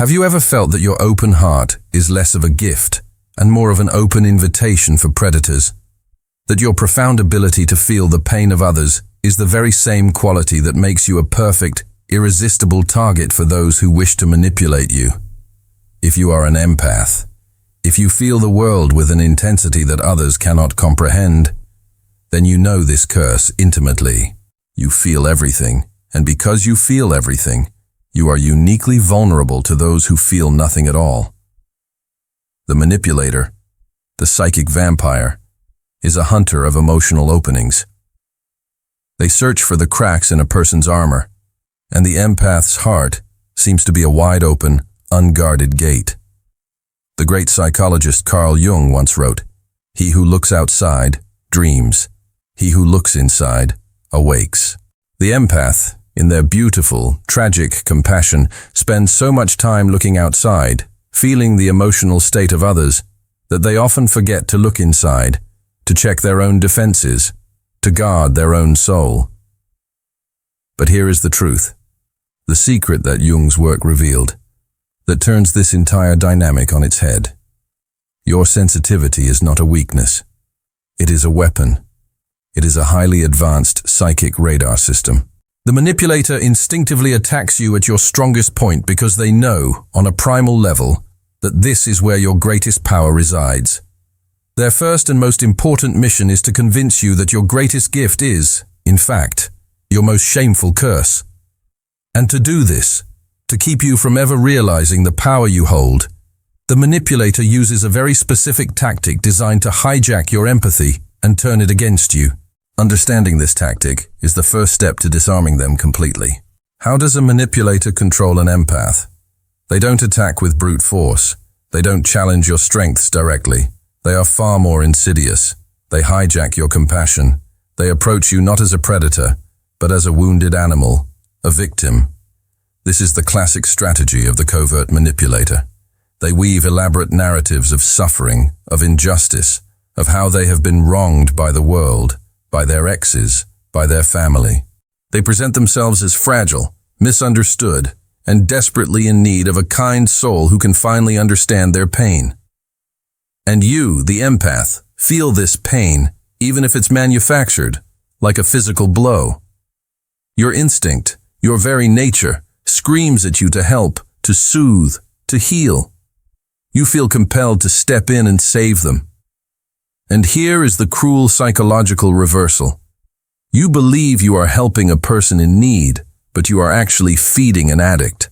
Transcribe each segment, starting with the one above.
Have you ever felt that your open heart is less of a gift and more of an open invitation for predators? That your profound ability to feel the pain of others is the very same quality that makes you a perfect, irresistible target for those who wish to manipulate you? If you are an empath, if you feel the world with an intensity that others cannot comprehend, then you know this curse intimately. You feel everything, and because you feel everything, you are uniquely vulnerable to those who feel nothing at all. The manipulator, the psychic vampire, is a hunter of emotional openings. They search for the cracks in a person's armor, and the empath's heart seems to be a wide-open, unguarded gate. The great psychologist Carl Jung once wrote, "He who looks outside dreams. He who looks inside awakes." The empath, in their beautiful, tragic compassion, spends so much time looking outside, feeling the emotional state of others, that they often forget to look inside, to check their own defenses, to guard their own soul. But here is the truth, the secret that Jung's work revealed, that turns this entire dynamic on its head. Your sensitivity is not a weakness. It is a weapon. It is a highly advanced psychic radar system. The manipulator instinctively attacks you at your strongest point because they know, on a primal level, that this is where your greatest power resides. Their first and most important mission is to convince you that your greatest gift is, in fact, your most shameful curse. And to do this, to keep you from ever realizing the power you hold, the manipulator uses a very specific tactic designed to hijack your empathy and turn it against you. Understanding this tactic is the first step to disarming them completely. How does a manipulator control an empath? They don't attack with brute force. They don't challenge your strengths directly. They are far more insidious. They hijack your compassion. They approach you not as a predator, but as a wounded animal, a victim. This is the classic strategy of the covert manipulator. They weave elaborate narratives of suffering, of injustice, of how they have been wronged by the world, by their exes, by their family. They present themselves as fragile, misunderstood, and desperately in need of a kind soul who can finally understand their pain. And you, the empath, feel this pain, even if it's manufactured, like a physical blow. Your instinct, your very nature, screams at you to help, to soothe, to heal. You feel compelled to step in and save them. And here is the cruel psychological reversal. You believe you are helping a person in need, but you are actually feeding an addict.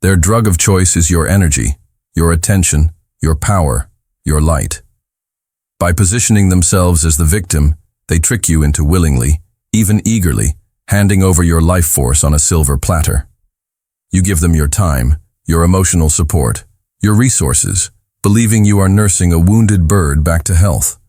Their drug of choice is your energy, your attention, your power, your light. By positioning themselves as the victim, they trick you into willingly, even eagerly, handing over your life force on a silver platter. You give them your time, your emotional support, your resources, believing you are nursing a wounded bird back to health,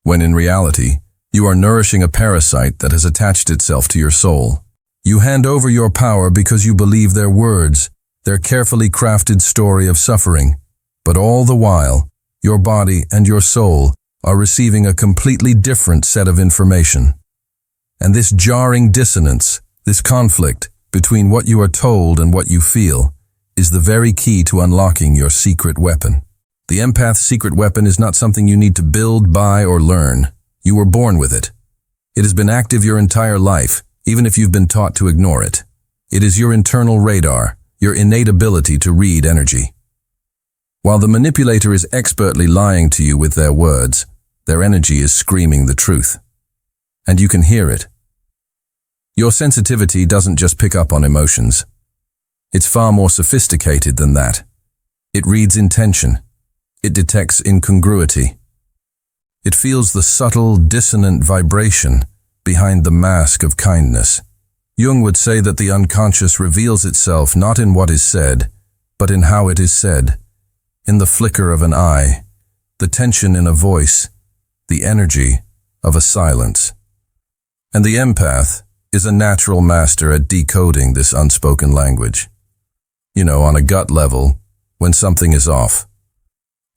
when in reality, you are nourishing a parasite that has attached itself to your soul. You hand over your power because you believe their words, their carefully crafted story of suffering, but all the while, your body and your soul are receiving a completely different set of information. And this jarring dissonance, this conflict between what you are told and what you feel, is the very key to unlocking your secret weapon. The empath's secret weapon is not something you need to build, buy, or learn. You were born with it. It has been active your entire life, even if you've been taught to ignore it. It is your internal radar, your innate ability to read energy. While the manipulator is expertly lying to you with their words, their energy is screaming the truth. And you can hear it. Your sensitivity doesn't just pick up on emotions. It's far more sophisticated than that. It reads intention. It detects incongruity. It feels the subtle, dissonant vibration behind the mask of kindness. Jung would say that the unconscious reveals itself not in what is said, but in how it is said, in the flicker of an eye, the tension in a voice, the energy of a silence. And the empath is a natural master at decoding this unspoken language. You know, on a gut level, when something is off.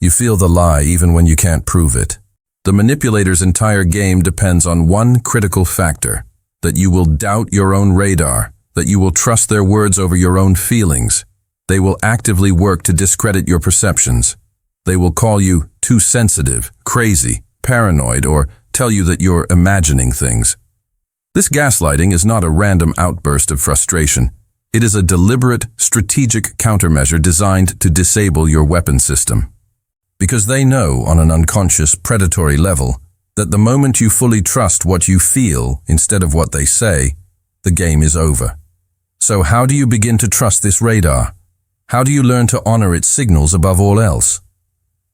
You feel the lie even when you can't prove it. The manipulator's entire game depends on one critical factor, that you will doubt your own radar, that you will trust their words over your own feelings. They will actively work to discredit your perceptions. They will call you too sensitive, crazy, paranoid, or tell you that you're imagining things. This gaslighting is not a random outburst of frustration. It is a deliberate, strategic countermeasure designed to disable your weapon system. Because they know, on an unconscious, predatory level, that the moment you fully trust what you feel instead of what they say, the game is over. So how do you begin to trust this radar? How do you learn to honor its signals above all else?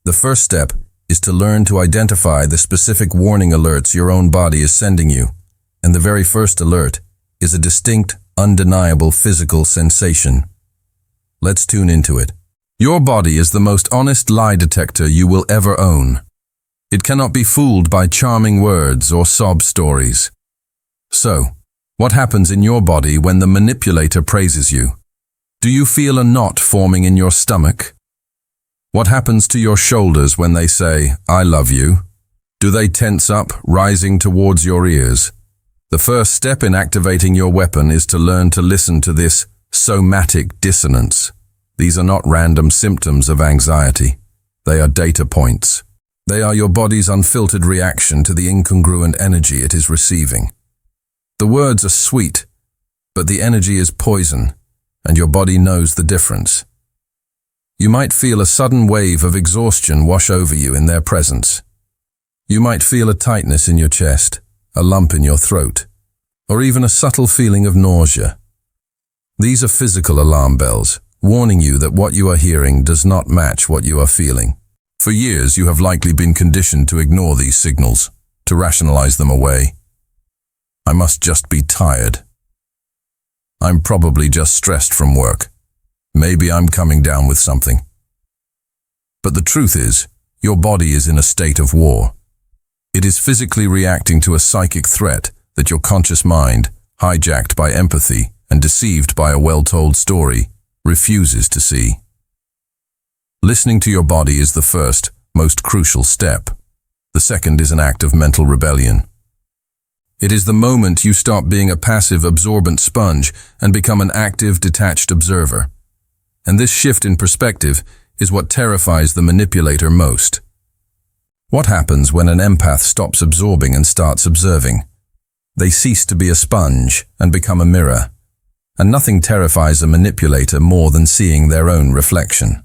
The first step is to learn to identify the specific warning alerts your own body is sending you. And the very first alert is a distinct, undeniable physical sensation. Let's tune into it. Your body is the most honest lie detector you will ever own. It cannot be fooled by charming words or sob stories. So, what happens in your body when the manipulator praises you? Do you feel a knot forming in your stomach? What happens to your shoulders when they say, "I love you"? Do they tense up, rising towards your ears? The first step in activating your weapon is to learn to listen to this somatic dissonance. These are not random symptoms of anxiety. They are data points. They are your body's unfiltered reaction to the incongruent energy it is receiving. The words are sweet, but the energy is poison, and your body knows the difference. You might feel a sudden wave of exhaustion wash over you in their presence. You might feel a tightness in your chest, a lump in your throat, or even a subtle feeling of nausea. These are physical alarm bells, warning you that what you are hearing does not match what you are feeling. For years, you have likely been conditioned to ignore these signals, to rationalize them away. I must just be tired. I'm probably just stressed from work. Maybe I'm coming down with something. But the truth is, your body is in a state of war. It is physically reacting to a psychic threat that your conscious mind, hijacked by empathy and deceived by a well-told story, refuses to see. Listening to your body is the first, most crucial step. The second is an act of mental rebellion. It is the moment you stop being a passive, absorbent sponge and become an active, detached observer. And this shift in perspective is what terrifies the manipulator most. What happens when an empath stops absorbing and starts observing? They cease to be a sponge and become a mirror. And nothing terrifies a manipulator more than seeing their own reflection.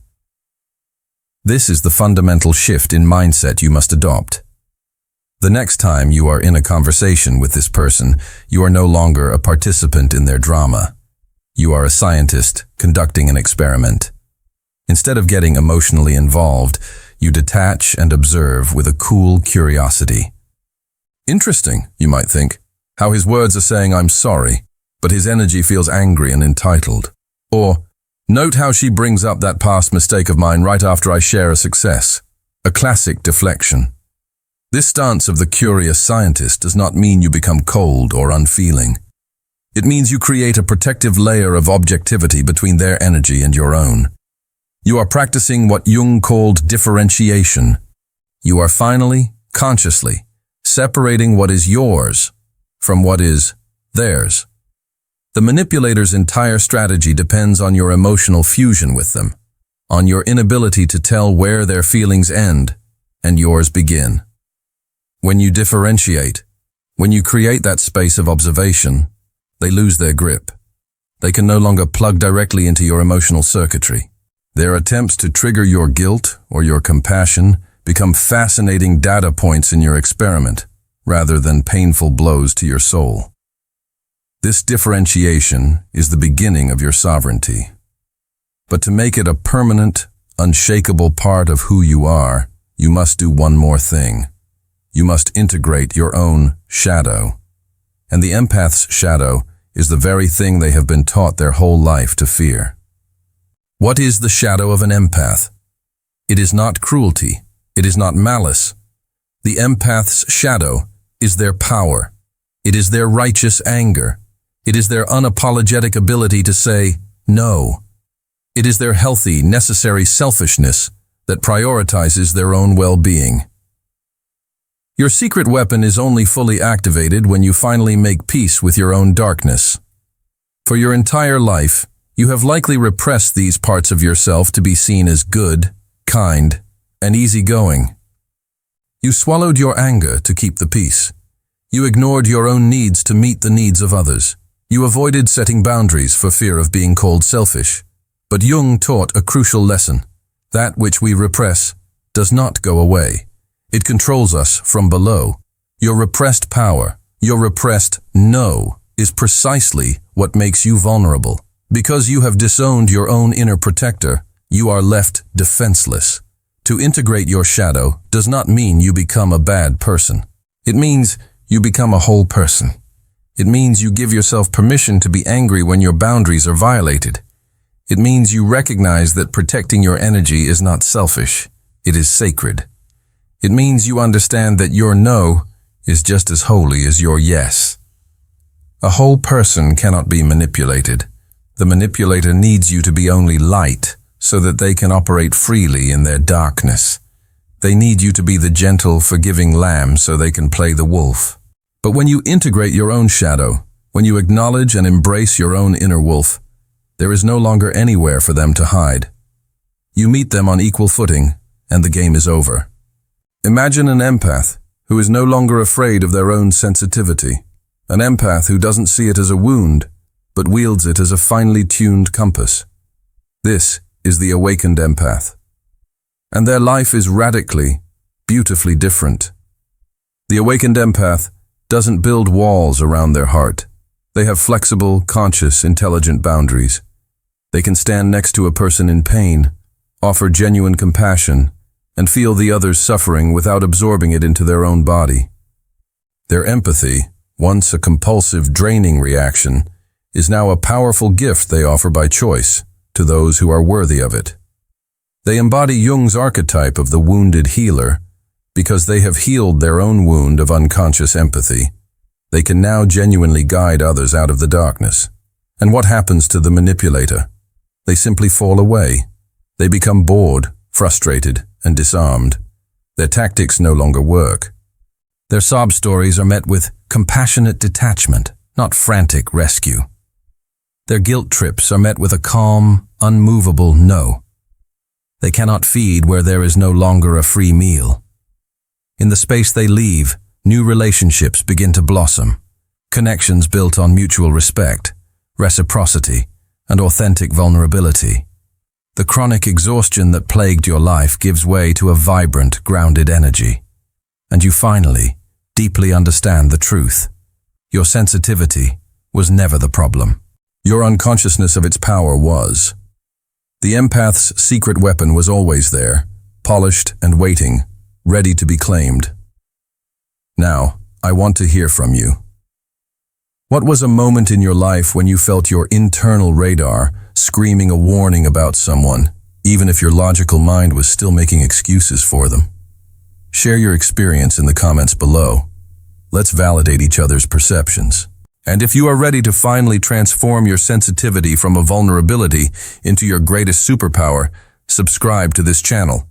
This is the fundamental shift in mindset you must adopt. The next time you are in a conversation with this person, you are no longer a participant in their drama. You are a scientist conducting an experiment. Instead of getting emotionally involved, you detach and observe with a cool curiosity. Interesting, you might think, how his words are saying "I'm sorry," but his energy feels angry and entitled. Or, note how she brings up that past mistake of mine right after I share a success. A classic deflection. This stance of the curious scientist does not mean you become cold or unfeeling. It means you create a protective layer of objectivity between their energy and your own. You are practicing what Jung called differentiation. You are finally, consciously, separating what is yours from what is theirs. The manipulator's entire strategy depends on your emotional fusion with them, on your inability to tell where their feelings end and yours begin. When you differentiate, when you create that space of observation, they lose their grip. They can no longer plug directly into your emotional circuitry. Their attempts to trigger your guilt or your compassion become fascinating data points in your experiment, rather than painful blows to your soul. This differentiation is the beginning of your sovereignty. But to make it a permanent, unshakable part of who you are, you must do one more thing. You must integrate your own shadow. And the empath's shadow is the very thing they have been taught their whole life to fear. What is the shadow of an empath? It is not cruelty. It is not malice. The empath's shadow is their power. It is their righteous anger. It is their unapologetic ability to say no. It is their healthy, necessary selfishness that prioritizes their own well-being. Your secret weapon is only fully activated when you finally make peace with your own darkness. For your entire life, You have likely repressed these parts of yourself to be seen as good, kind, and easygoing. You swallowed your anger to keep the peace. You ignored your own needs to meet the needs of others. You avoided setting boundaries for fear of being called selfish. But Jung taught a crucial lesson. That which we repress does not go away. It controls us from below. Your repressed power, your repressed no, is precisely what makes you vulnerable. Because you have disowned your own inner protector, you are left defenseless. To integrate your shadow does not mean you become a bad person. It means you become a whole person. It means you give yourself permission to be angry when your boundaries are violated. It means you recognize that protecting your energy is not selfish, it is sacred. It means you understand that your no is just as holy as your yes. A whole person cannot be manipulated. The manipulator needs you to be only light so that they can operate freely in their darkness. They need you to be the gentle, forgiving lamb so they can play the wolf. But when you integrate your own shadow, when you acknowledge and embrace your own inner wolf, there is no longer anywhere for them to hide. You meet them on equal footing, and the game is over. Imagine an empath who is no longer afraid of their own sensitivity, an empath who doesn't see it as a wound, but wields it as a finely tuned compass. This is the awakened empath. And their life is radically, beautifully different. The awakened empath doesn't build walls around their heart. They have flexible, conscious, intelligent boundaries. They can stand next to a person in pain, offer genuine compassion, and feel the other's suffering without absorbing it into their own body. Their empathy, once a compulsive, draining reaction, is now a powerful gift they offer by choice to those who are worthy of it. They embody Jung's archetype of the wounded healer because they have healed their own wound of unconscious empathy. They can now genuinely guide others out of the darkness. And what happens to the manipulator? They simply fall away. They become bored, frustrated, and disarmed. Their tactics no longer work. Their sob stories are met with compassionate detachment, not frantic rescue. Their guilt trips are met with a calm, unmovable no. They cannot feed where there is no longer a free meal. In the space they leave, new relationships begin to blossom, connections built on mutual respect, reciprocity, and authentic vulnerability. The chronic exhaustion that plagued your life gives way to a vibrant, grounded energy. And you finally, deeply understand the truth. Your sensitivity was never the problem. Your unconsciousness of its power was. The empath's secret weapon was always there, polished and waiting, ready to be claimed. Now, I want to hear from you. What was a moment in your life when you felt your internal radar screaming a warning about someone, even if your logical mind was still making excuses for them? Share your experience in the comments below. Let's validate each other's perceptions. And if you are ready to finally transform your sensitivity from a vulnerability into your greatest superpower, subscribe to this channel.